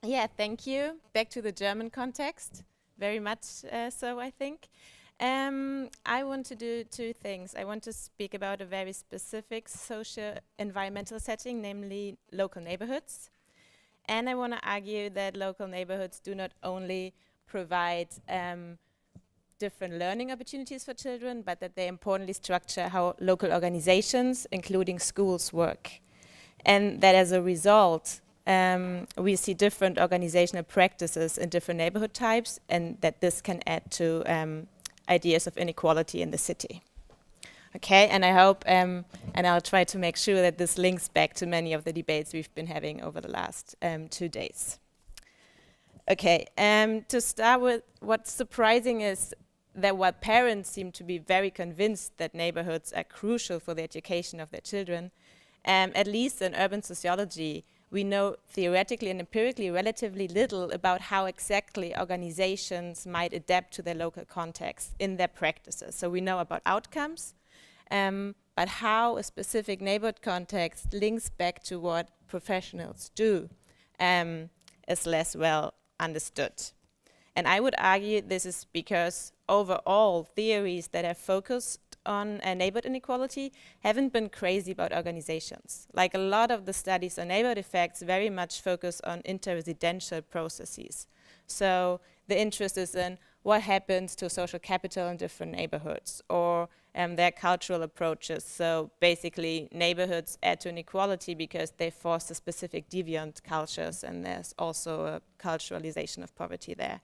Yeah, thank you. Back to the German context, very much so, I think. I want to do two things. I want to speak about a very specific socio-environmental setting, namely local neighborhoods. And I want to argue that local neighborhoods do not only provide different learning opportunities for children, but that they importantly structure how local organizations, including schools, work. And that as a result, we see different organizational practices in different neighborhood types, and that this can add to ideas of inequality in the city. Okay, and I hope, and I'll try to make sure that this links back to many of the debates we've been having over the last 2 days. Okay, to start with, what's surprising is that while parents seem to be very convinced that neighborhoods are crucial for the education of their children, at least in urban sociology, we know theoretically and empirically relatively little about how exactly organizations might adapt to their local context in their practices. So we know about outcomes, but how a specific neighborhood context links back to what professionals do is less well understood. And I would argue this is because overall theories that have focused on neighborhood inequality haven't been crazy about organizations. Like a lot of the studies on neighborhood effects very much focus on interresidential processes. So the interest is in what happens to social capital in different neighborhoods, or their cultural approaches. So basically neighborhoods add to inequality because they foster specific deviant cultures, and there's also a culturalization of poverty there.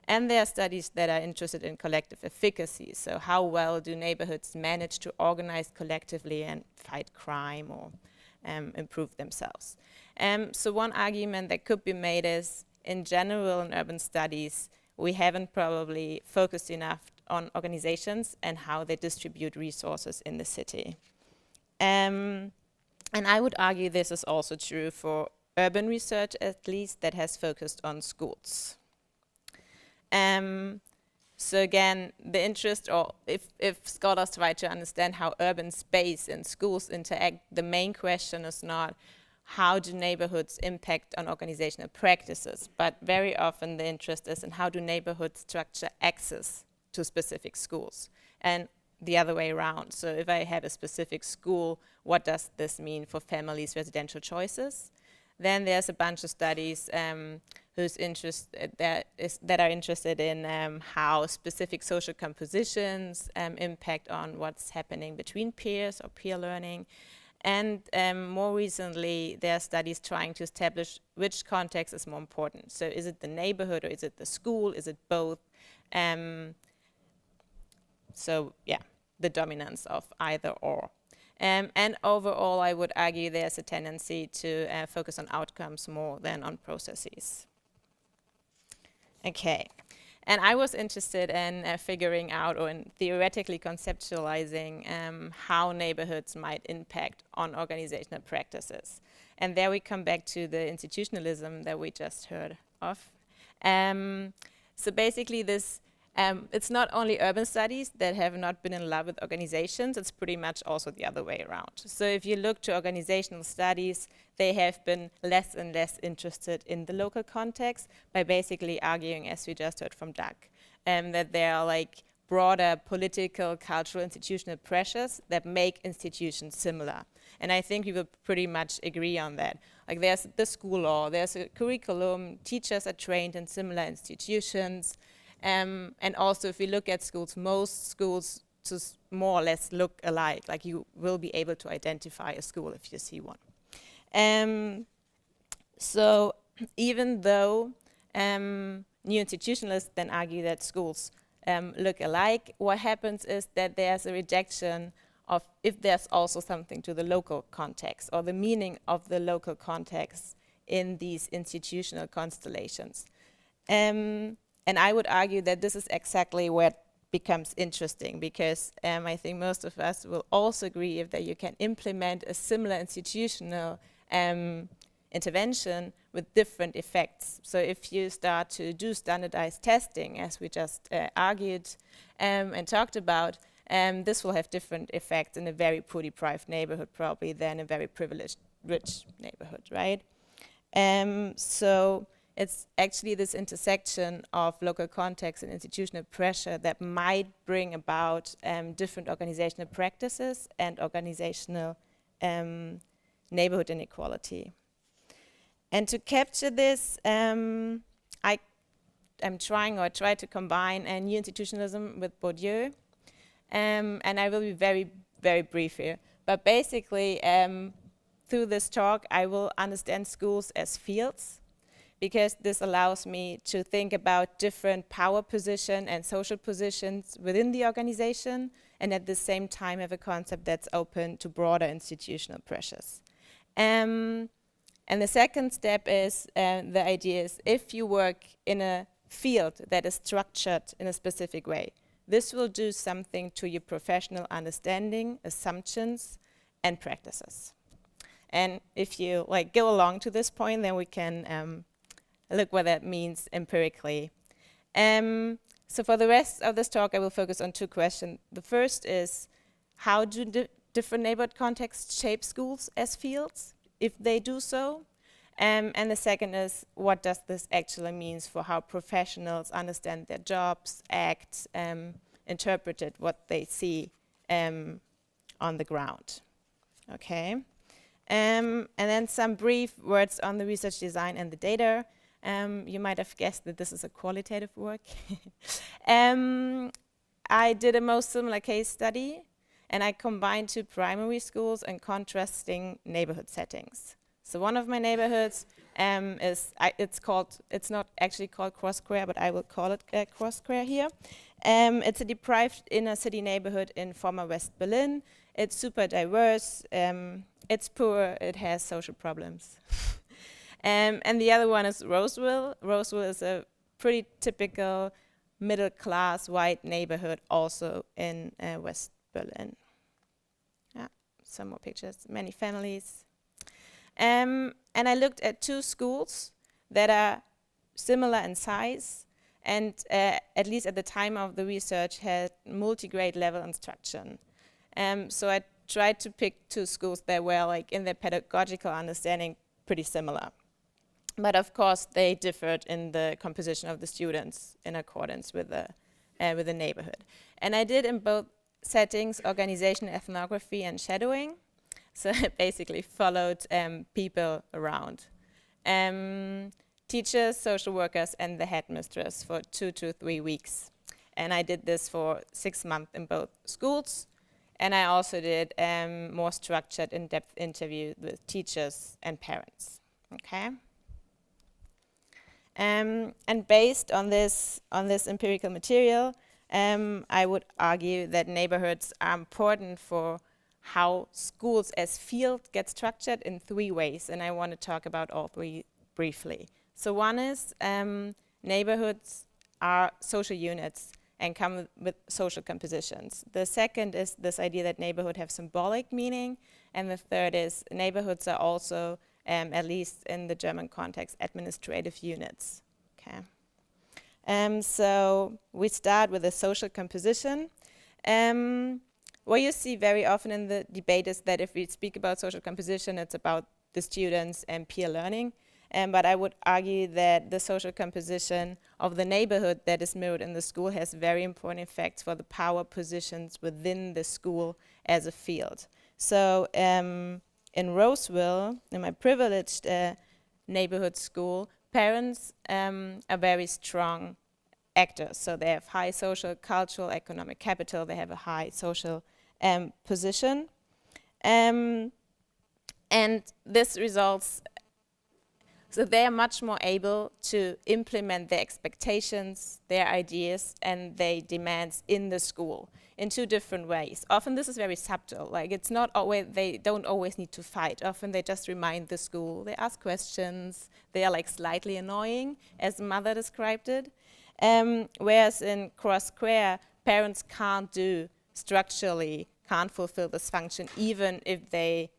And there are studies that are interested in collective efficacy. So how well do neighborhoods manage to organize collectively and fight crime or improve themselves? So one argument that could be made is, in general in urban studies, we haven't probably focused enough on organizations and how they distribute resources in the city. And I would argue this is also true for urban research, at least, that has focused on schools. So again, the interest, or if scholars try to understand how urban space and schools interact, the main question is not how do neighborhoods impact on organizational practices, but very often the interest is in how do neighborhoods structure access to specific schools, and the other way around. So if I have a specific school, what does this mean for families' residential choices? Then there's a bunch of studies that are interested in how specific social compositions impact on what's happening between peers or peer learning. And more recently, there are studies trying to establish which context is more important. So is it the neighborhood, or is it the school? Is it both? So yeah, the dominance of either or. And overall, I would argue there's a tendency to focus on outcomes more than on processes. Okay, and I was interested in figuring out, or in theoretically conceptualizing how neighborhoods might impact on organizational practices. And there we come back to the institutionalism that we just heard of. So basically this, it's not only urban studies that have not been in love with organizations, it's pretty much also the other way around. So if you look to organizational studies, they have been less and less interested in the local context by basically arguing, as we just heard from Doug, that there are like broader political, cultural, institutional pressures that make institutions similar. And I think we will pretty much agree on that. Like there's the school law, there's a curriculum, teachers are trained in similar institutions. And also if we look at schools, most schools just more or less look alike. Like you will be able to identify a school if you see one. So even though new institutionalists then argue that schools look alike, what happens is that there's a rejection of if there's also something to the local context, or the meaning of the local context in these institutional constellations. And I would argue that this is exactly where it becomes interesting, because I think most of us will also agree that you can implement a similar institutional intervention with different effects. So if you start to do standardized testing, as we just argued and talked about, this will have different effects in a very poor deprived neighborhood probably than a very privileged rich neighborhood, right? So it's actually this intersection of local context and institutional pressure that might bring about different organizational practices and organizational neighborhood inequality. And to capture this, I'm try to combine new institutionalism with Bourdieu. And I will be very, very brief here. But basically, through this talk, I will understand schools as fields, because this allows me to think about different power position and social positions within the organization, and at the same time have a concept that's open to broader institutional pressures. And the second step is, the idea is, if you work in a field that is structured in a specific way, this will do something to your professional understanding, assumptions, and practices. And if you go along to this point, then we can look what that means empirically. So for the rest of this talk, I will focus on two questions. The first is, how do different neighborhood contexts shape schools as fields, if they do so? And the second is, what does this actually mean for how professionals understand their jobs, act, interpret what they see on the ground? Okay. And then some brief words on the research design and the data. You might have guessed that this is a qualitative work. I did a most similar case study, and I combined two primary schools and contrasting neighborhood settings. So one of my neighborhoods it's not actually called Cross Square, but I will call it Cross Square here. It's a deprived inner city neighborhood in former West Berlin. It's super diverse, it's poor, it has social problems. And the other one is Roseville. Roseville is a pretty typical middle-class white neighborhood also in West Berlin. Yeah, some more pictures, many families. And I looked at two schools that are similar in size and at least at the time of the research had multi-grade level instruction. So I tried to pick two schools that were in their pedagogical understanding pretty similar. But of course they differed in the composition of the students in accordance with the neighborhood. And I did in both settings organizational ethnography and shadowing. So I basically followed people around. Teachers, social workers, and the headmistress for 2 to 3 weeks. And I did this for 6 months in both schools. And I also did more structured, in-depth interviews with teachers and parents. Okay. And based on this empirical material, I would argue that neighborhoods are important for how schools as field get structured in 3 ways, and I want to talk about all 3 briefly. So one is neighborhoods are social units and come with social compositions. The second is this idea that neighborhood have symbolic meaning, and the third is neighborhoods are also, at least in the German context, administrative units. Okay. So we start with a social composition. What you see very often in the debate is that if we speak about social composition, it's about the students and peer learning. But I would argue that the social composition of the neighborhood that is mirrored in the school has very important effects for the power positions within the school as a field. So in Roseville, in my privileged neighborhood school, parents are very strong actors. So they have high social, cultural, economic capital. They have a high social position. And this results, so they are much more able to implement their expectations, their ideas, and their demands in the school in 2 different ways. Often this is very subtle. It's not always, they don't always need to fight. Often they just remind the school. They ask questions. They are slightly annoying, as the mother described it. Whereas in Cross Square, parents can't fulfill this function, even if they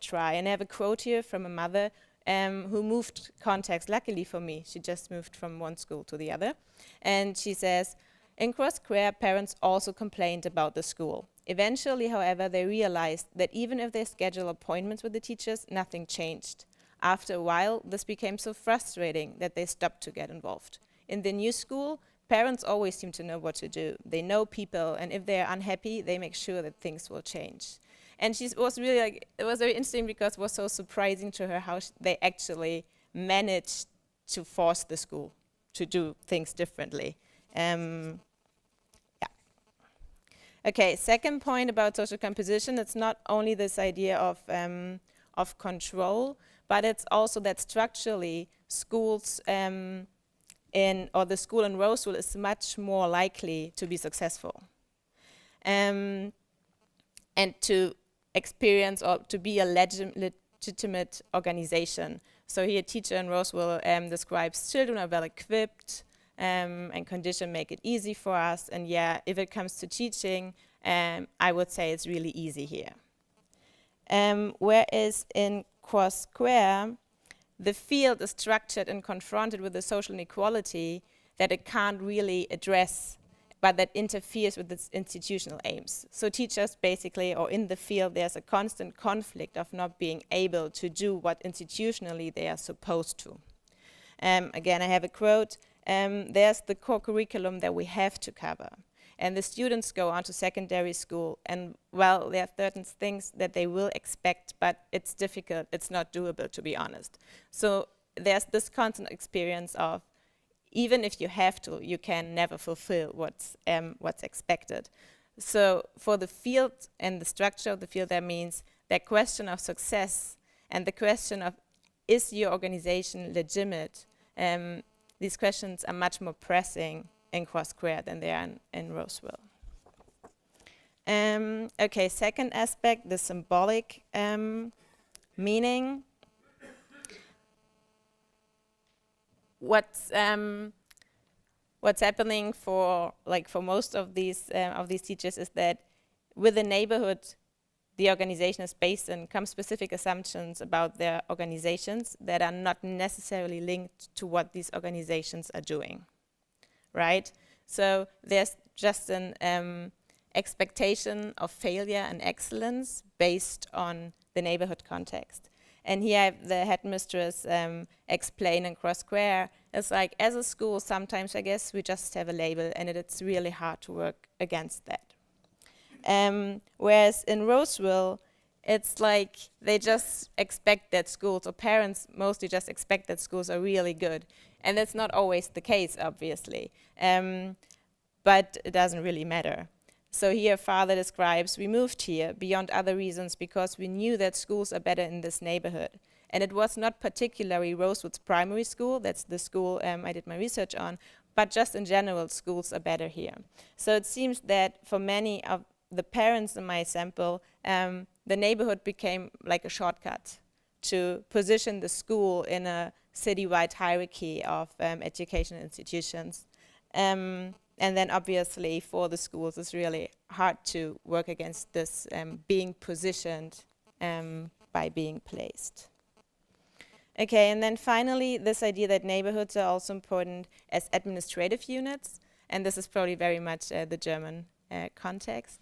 try. And I have a quote here from a mother who moved context. Luckily for me, she just moved from one school to the other. And she says, in Cross Square, parents also complained about the school. Eventually, however, they realized that even if they schedule appointments with the teachers, nothing changed. after a while, this became so frustrating that they stopped to get involved. In the new school, parents always seem to know what to do. They know people, and if they're unhappy, they make sure that things will change. And she was really like, it was very interesting because it was so surprising to her how they actually managed to force the school to do things differently. Okay, second point about social composition, it's not only this idea of control, but it's also that structurally schools or the school in Roseville is much more likely to be successful and to experience or to be a legitimate organization. So here, a teacher in Roseville describes children are well equipped and conditions make it easy for us. And yeah, if it comes to teaching, I would say it's really easy here. Whereas in Cross Square, the field is structured and confronted with a social inequality that it can't really address, but that interferes with its institutional aims. So teachers basically, or in the field, there's a constant conflict of not being able to do what institutionally they are supposed to. Again, I have a quote, there's the core curriculum that we have to cover. And the students go on to secondary school, and well, there are certain things that they will expect, but it's difficult, it's not doable, to be honest. So there's this constant experience of, even if you have to, you can never fulfill what's expected. So for the field and the structure of the field, that means that question of success and the question of, is your organization legitimate? These questions are much more pressing in Cross Square than they are in Roseville. Okay, second aspect, the symbolic meaning. What's happening for most of these teachers is that with the neighborhood, the organization is based on some specific assumptions about their organizations that are not necessarily linked to what these organizations are doing. Right? So there's just an expectation of failure and excellence based on the neighborhood context. And here I have the headmistress explain in Cross Square, it's like, as a school, sometimes I guess we just have a label and it's really hard to work against that. Whereas in Roseville, it's like they just expect that schools, or parents mostly just expect that schools are really good. And that's not always the case, obviously. But it doesn't really matter. So here, father describes, we moved here, beyond other reasons, because we knew that schools are better in this neighborhood. And it was not particularly Roseville's primary school, that's the school I did my research on, but just in general, schools are better here. So it seems that for many of the parents in my sample, the neighborhood became like a shortcut to position the school in a citywide hierarchy of educational institutions. And then obviously for the schools, it's really hard to work against this being positioned by being placed. Okay, and then finally, this idea that neighborhoods are also important as administrative units, and this is probably very much the German context.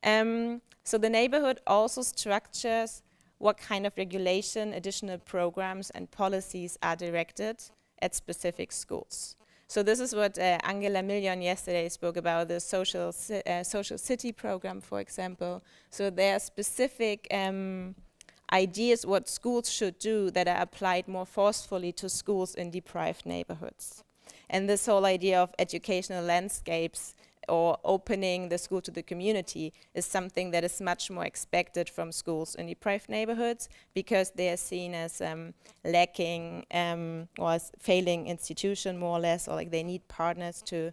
So the neighborhood also structures what kind of regulation, additional programs and policies are directed at specific schools. So this is what Angela Million yesterday spoke about, the social city program, for example. So there are specific ideas what schools should do that are applied more forcefully to schools in deprived neighborhoods. And this whole idea of educational landscapes or opening the school to the community is something that is much more expected from schools in deprived neighborhoods because they are seen as lacking or as failing institution more or less, or like they need partners to,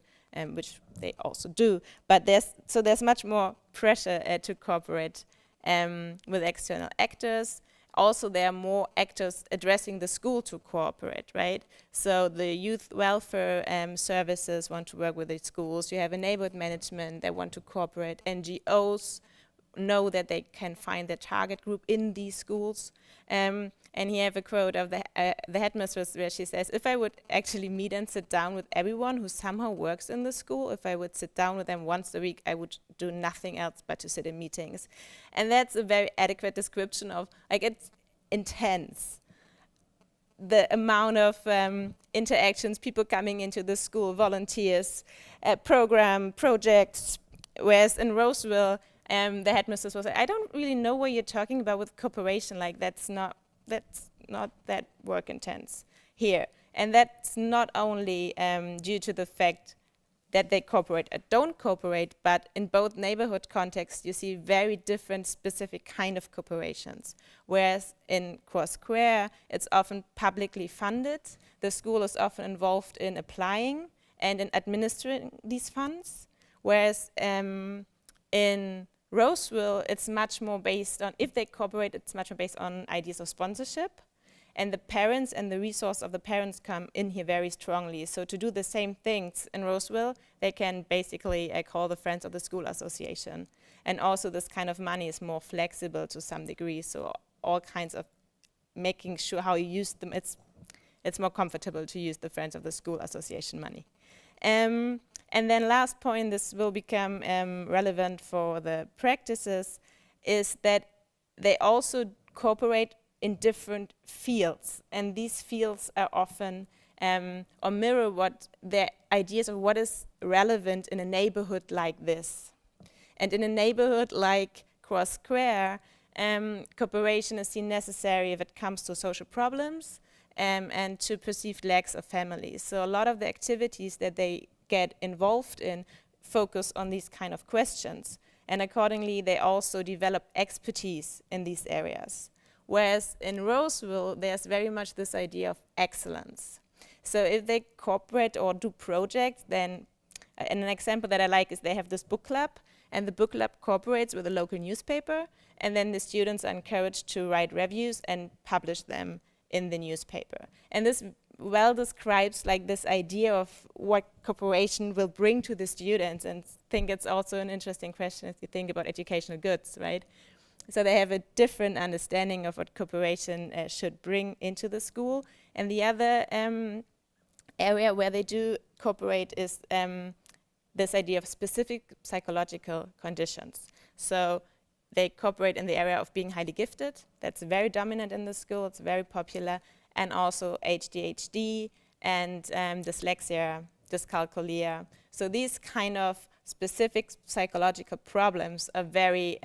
which they also do. But there's much more pressure to cooperate with external actors. Also, there are more actors addressing the school to cooperate, right? So the youth welfare services want to work with the schools. You have a neighborhood management that want to cooperate. NGOs know that they can find their target group in these schools. And here I have a quote of the headmistress where she says, if I would actually meet and sit down with everyone who somehow works in the school, if I would sit down with them once a week, I would do nothing else but to sit in meetings. And that's a very adequate description of, like, it's intense. the amount of interactions, people coming into the school, volunteers, program, projects, whereas in Roseville, the headmistress was like, I don't really know what you're talking about with cooperation, like that's not that work intense here. And that's not only due to the fact that they cooperate or don't cooperate, but in both neighborhood contexts, you see very different specific kind of cooperations. Whereas in Cross Square, it's often publicly funded. The school is often involved in applying and in administering these funds. Whereas in Roseville, it's much more based on, if they cooperate, it's much more based on ideas of sponsorship. And the parents and the resource of the parents come in here very strongly. So to do the same things in Roseville, they can basically call the Friends of the School Association. And also this kind of money is more flexible to some degree. So all kinds of making sure how you use them, it's more comfortable to use the Friends of the School Association money. And then last point, this will become relevant for the practices, is that they also cooperate in different fields, and these fields are often or mirror what their ideas of what is relevant in a neighborhood like this. And in a neighborhood like Cross Square, cooperation is seen necessary if it comes to social problems and to perceived lacks of families. So a lot of the activities that they get involved in focus on these kind of questions, and accordingly they also develop expertise in these areas. Whereas in Roseville, there's very much this idea of excellence. So if they cooperate or do projects, then, and an example that I like is they have this book club, and the book club cooperates with a local newspaper, and then the students are encouraged to write reviews and publish them in the newspaper. And this well describes like this idea of what cooperation will bring to the students, and I think it's also an interesting question if you think about educational goods, right? So they have a different understanding of what cooperation should bring into the school. And the other area where they do cooperate is this idea of specific psychological conditions. So they cooperate in the area of being highly gifted. That's very dominant in the school. It's very popular. And also ADHD and dyslexia, dyscalculia. So these kind of specific psychological problems are very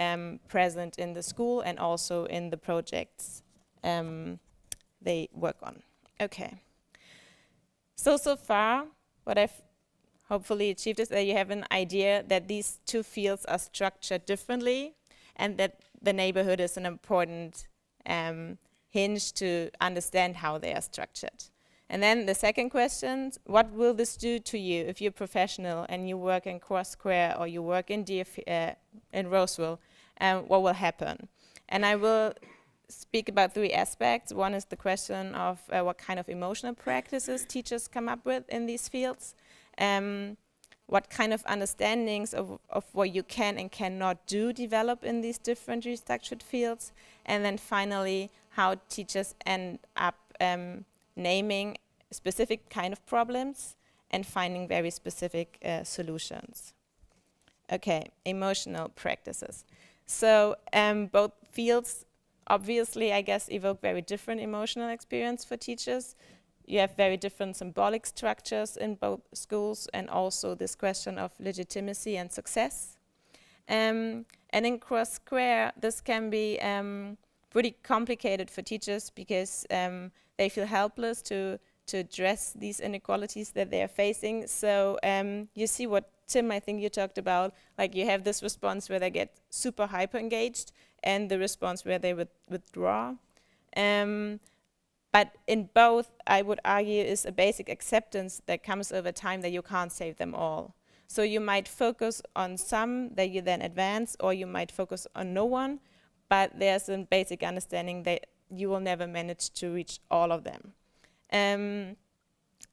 present in the school and also in the projects they work on. Okay. So far, what I've hopefully achieved is that you have an idea that these two fields are structured differently and that the neighborhood is an important hinge to understand how they are structured. And then the second question, what will this do to you if you're a professional and you work in Cross Square or you work in in Roseville? What will happen? And I will speak about three aspects. One is the question of what kind of emotional practices teachers come up with in these fields. What kind of understandings of what you can and cannot do develop in these different restructured fields. And then finally, how teachers end up naming specific kind of problems and finding very specific solutions. Okay, emotional practices. So both fields obviously, I guess, evoke very different emotional experience for teachers. You have very different symbolic structures in both schools, and also this question of legitimacy and success. And in Cross Square, this can be pretty complicated for teachers because they feel helpless to address these inequalities that they are facing. So you see what Tim, I think you talked about, like you have this response where they get super hyper engaged and the response where they withdraw. But in both, I would argue, is a basic acceptance that comes over time that you can't save them all. So you might focus on some that you then advance, or you might focus on no one, but there's a basic understanding that you will never manage to reach all of them. And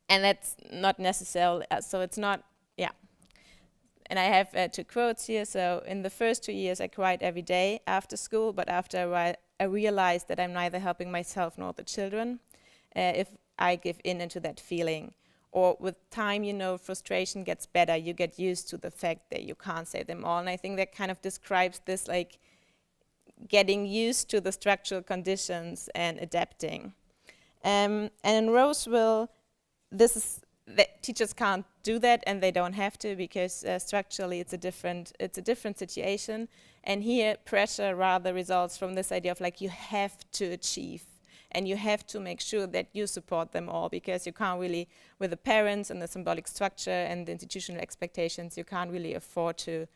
that's not necessarily, so it's not, yeah. And I have 2 quotes here. So in the first 2 years, I cried every day after school, but after a while, I realized that I'm neither helping myself nor the children if I give in into that feeling. Or with time, you know, frustration gets better. You get used to the fact that you can't save them all. And I think that kind of describes this, like, getting used to the structural conditions and adapting. And in Roseville, the teachers can't do that, and they don't have to, because structurally it's a different situation. And here, pressure rather results from this idea of like, you have to achieve, and you have to make sure that you support them all, because you can't really, with the parents and the symbolic structure and the institutional expectations, you can't really afford to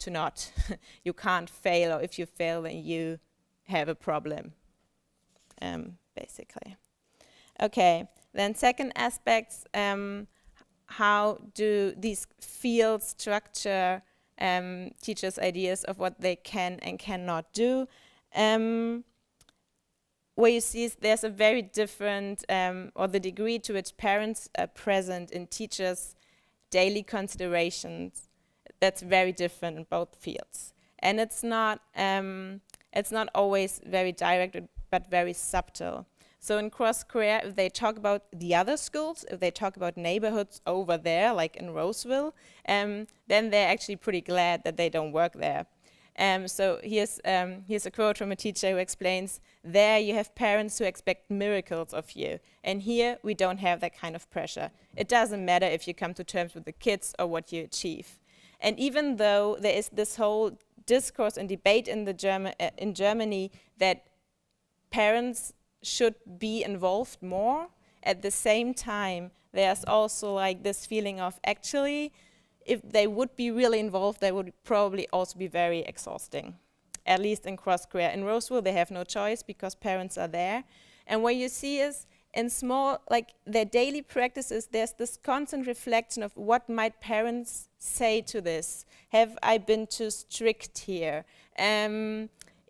not. You can't fail, or if you fail, then you have a problem, basically. Okay, then second aspects, how do these fields structure teachers' ideas of what they can and cannot do? Where you see there's a very different, or the degree to which parents are present in teachers' daily considerations, that's very different in both fields. And it's not always very direct, but very subtle. So in cross-career, if they talk about the other schools, if they talk about neighborhoods over there, like in Roseville, then they're actually pretty glad that they don't work there. So here's a quote from a teacher who explains, there you have parents who expect miracles of you, and here we don't have that kind of pressure. It doesn't matter if you come to terms with the kids or what you achieve. And even though there is this whole discourse and debate in Germany that parents should be involved more, at the same time there's also like this feeling of, actually, if they would be really involved, they would probably also be very exhausting, at least in cross-career. In Roseville, they have no choice because parents are there. And what you see is, in small, like their daily practices, there's this constant reflection of what might parents say to this. Have I been too strict here?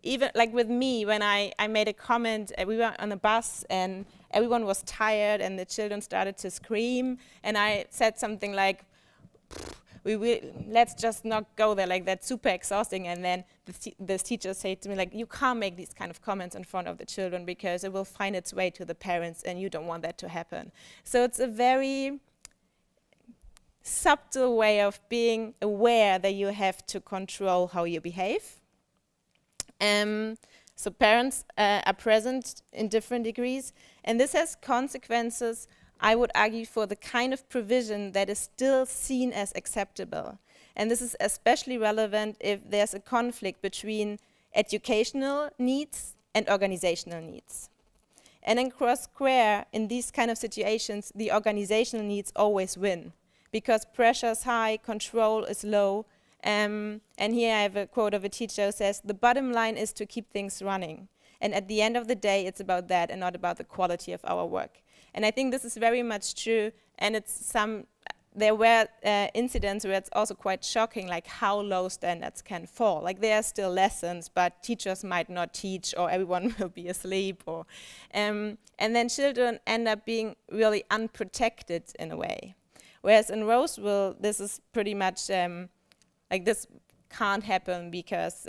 Even like with me, when I made a comment, we were on a bus and everyone was tired and the children started to scream, and I said something like, let's just not go there, like that's super exhausting. And then this teacher said to me, like, you can't make these kind of comments in front of the children because it will find its way to the parents and you don't want that to happen. So it's a very subtle way of being aware that you have to control how you behave. So parents are present in different degrees, and this has consequences, I would argue, for the kind of provision that is still seen as acceptable. And this is especially relevant if there's a conflict between educational needs and organizational needs. And in cross-career, in these kind of situations, the organizational needs always win, because pressure is high, control is low. And here I have a quote of a teacher who says, the bottom line is to keep things running. And at the end of the day, it's about that and not about the quality of our work. And I think this is very much true, and there were incidents where it's also quite shocking, like how low standards can fall. Like there are still lessons, but teachers might not teach, or everyone will be asleep, or and then children end up being really unprotected in a way. Whereas in Roseville, this is pretty much like this can't happen, because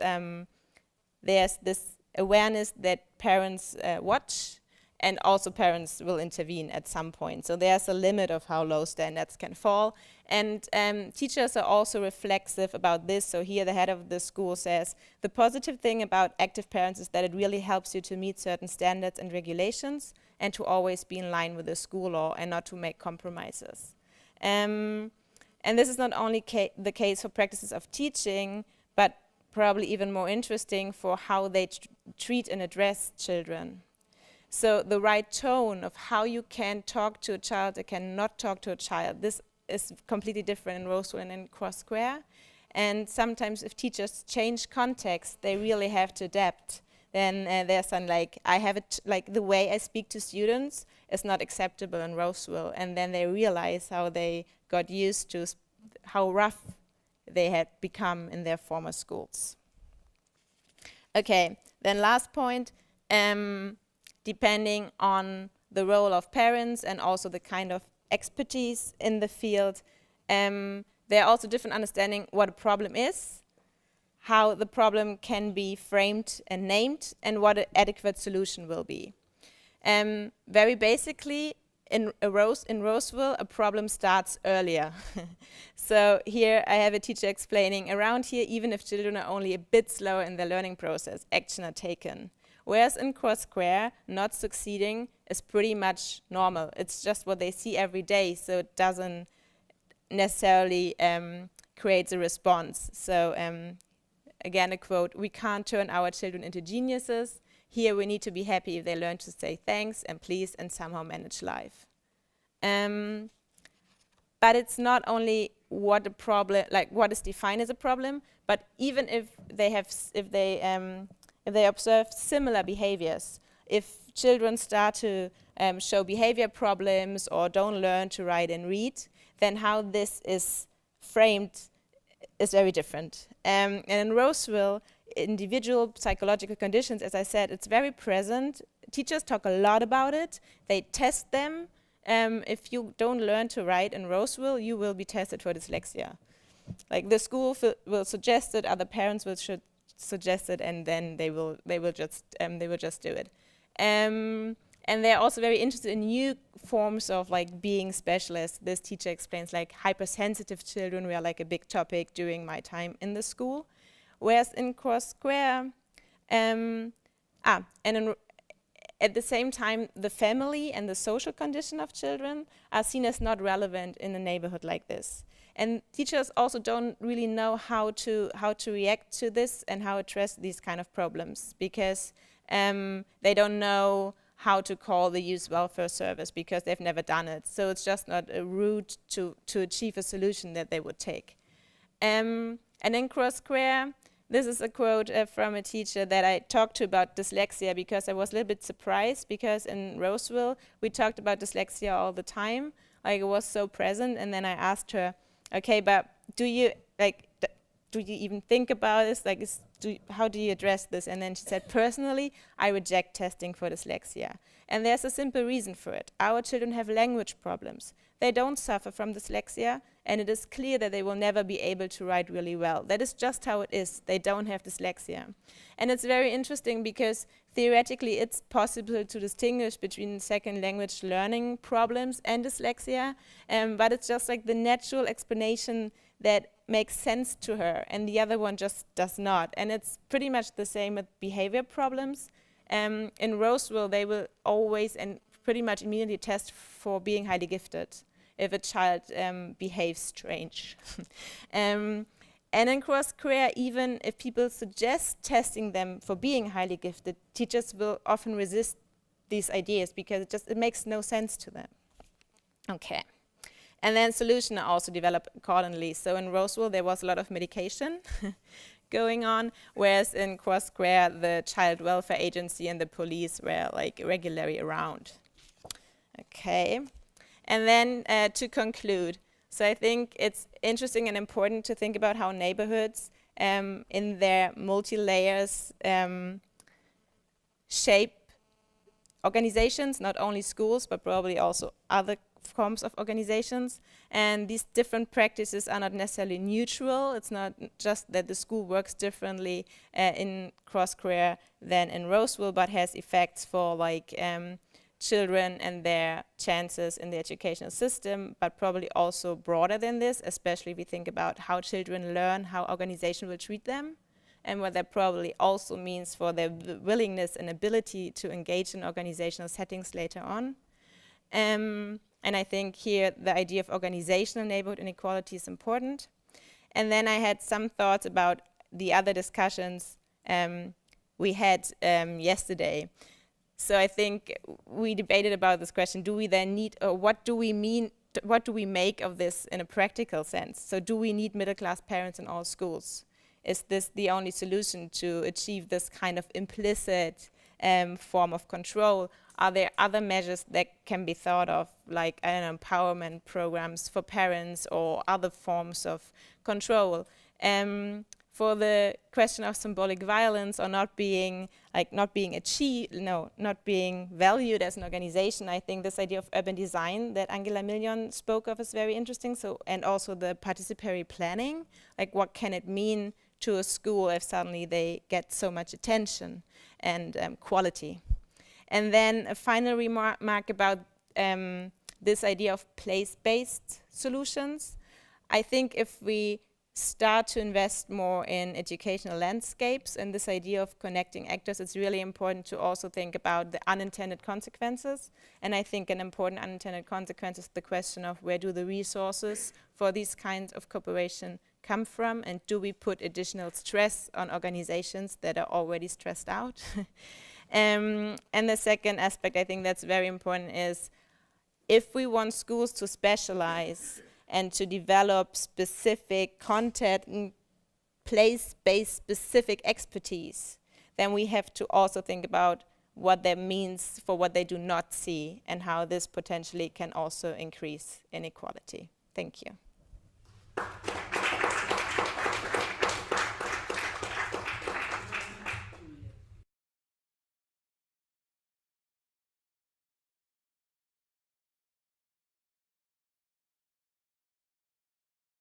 there's this awareness that parents watch, and also parents will intervene at some point. So there's a limit of how low standards can fall. And teachers are also reflexive about this. So here the head of the school says, the positive thing about active parents is that it really helps you to meet certain standards and regulations and to always be in line with the school law and not to make compromises. And this is not only the case for practices of teaching, but probably even more interesting for how they treat and address children. So the right tone of how you can talk to a child or cannot talk to a child, this is completely different in Roseville and in cross-career. And sometimes if teachers change context, they really have to adapt. Then there's some like, like the way I speak to students is not acceptable in Roseville. And then they realize how they got used to how rough they had become in their former schools. Okay, then last point, depending on the role of parents and also the kind of expertise in the field, there are also different understanding what a problem is, how the problem can be framed and named, and what an adequate solution will be. Very basically, in Roseville, a problem starts earlier. So here I have a teacher explaining, around here, even if children are only a bit slower in their learning process, action are taken. Whereas in Cross-Square, not succeeding is pretty much normal. It's just what they see every day, so it doesn't necessarily create a response. So again, a quote, "We can't turn our children into geniuses. Here we need to be happy if they learn to say thanks and please and somehow manage life." But it's not only what a problem, like what is defined as a problem, but even if they observe similar behaviors, if children start to show behavior problems or don't learn to write and read, then how this is framed is very different. And in Roseville, individual psychological conditions, as I said, it's very present. Teachers talk a lot about it. They test them. If you don't learn to write in Roseville, you will be tested for dyslexia. Like the school will suggest it, other parents will suggest it, and then they will just do it. And they're also very interested in new forms of like being specialists. This teacher explains like hypersensitive children were like a big topic during my time in the school. Whereas in Cross-Square, at the same time, the family and the social condition of children are seen as not relevant in a neighborhood like this. And teachers also don't really know how to react to this and how to address these kind of problems, because they don't know how to call the youth welfare service because they've never done it. So it's just not a route to achieve a solution that they would take. And in Cross-Square, this is a quote from a teacher that I talked to about dyslexia, because I was a little bit surprised, because in Roseville we talked about dyslexia all the time, like it was so present. And then I asked her, okay, but do you even think about this? Like, how do you address this? And then she said, personally, I reject testing for dyslexia. And there's a simple reason for it. Our children have language problems. They don't suffer from dyslexia, and it is clear that they will never be able to write really well. That is just how it is. They don't have dyslexia. And it's very interesting because theoretically it's possible to distinguish between second language learning problems and dyslexia, but it's just like the natural explanation that makes sense to her, and the other one just does not. And it's pretty much the same with behavior problems. In Roseville, they will always and pretty much immediately test for being highly gifted if a child behaves strange. And in Cross-Square, even if people suggest testing them for being highly gifted, teachers will often resist these ideas because it makes no sense to them. Okay. And then solutions are also developed accordingly. So in Roseville, there was a lot of medication going on, whereas in Cross-Square, the child welfare agency and the police were like regularly around. Okay. And then to conclude, so I think it's interesting and important to think about how neighborhoods in their multi-layers shape organizations, not only schools, but probably also other forms of organizations. And these different practices are not necessarily neutral. It's not just that the school works differently in Cross-Square than in Roseville, but has effects for like children and their chances in the educational system, but probably also broader than this, especially if we think about how children learn, how organization will treat them, and what that probably also means for their willingness and ability to engage in organizational settings later on. And I think here the idea of organizational neighborhood inequality is important. And then I had some thoughts about the other discussions we had yesterday. So I think we debated about this question: do we then need, or what do we mean, what do we make of this in a practical sense? So do we need middle-class parents in all schools? Is this the only solution to achieve this kind of implicit form of control? Are there other measures that can be thought of, like empowerment programs for parents or other forms of control? For the question of symbolic violence or not being valued as an organization, I think this idea of urban design that Angela Million spoke of is very interesting. So, and also the participatory planning, like what can it mean to a school if suddenly they get so much attention and quality. And then a final remark about this idea of place-based solutions. I think if we start to invest more in educational landscapes and this idea of connecting actors, it's really important to also think about the unintended consequences. And I think an important unintended consequence is the question of where do the resources for these kinds of cooperation come from, and do we put additional stress on organizations that are already stressed out? And the second aspect I think that's very important is if we want schools to specialize and to develop specific content and place-based specific expertise, then we have to also think about what that means for what they do not see and how this potentially can also increase inequality. Thank you.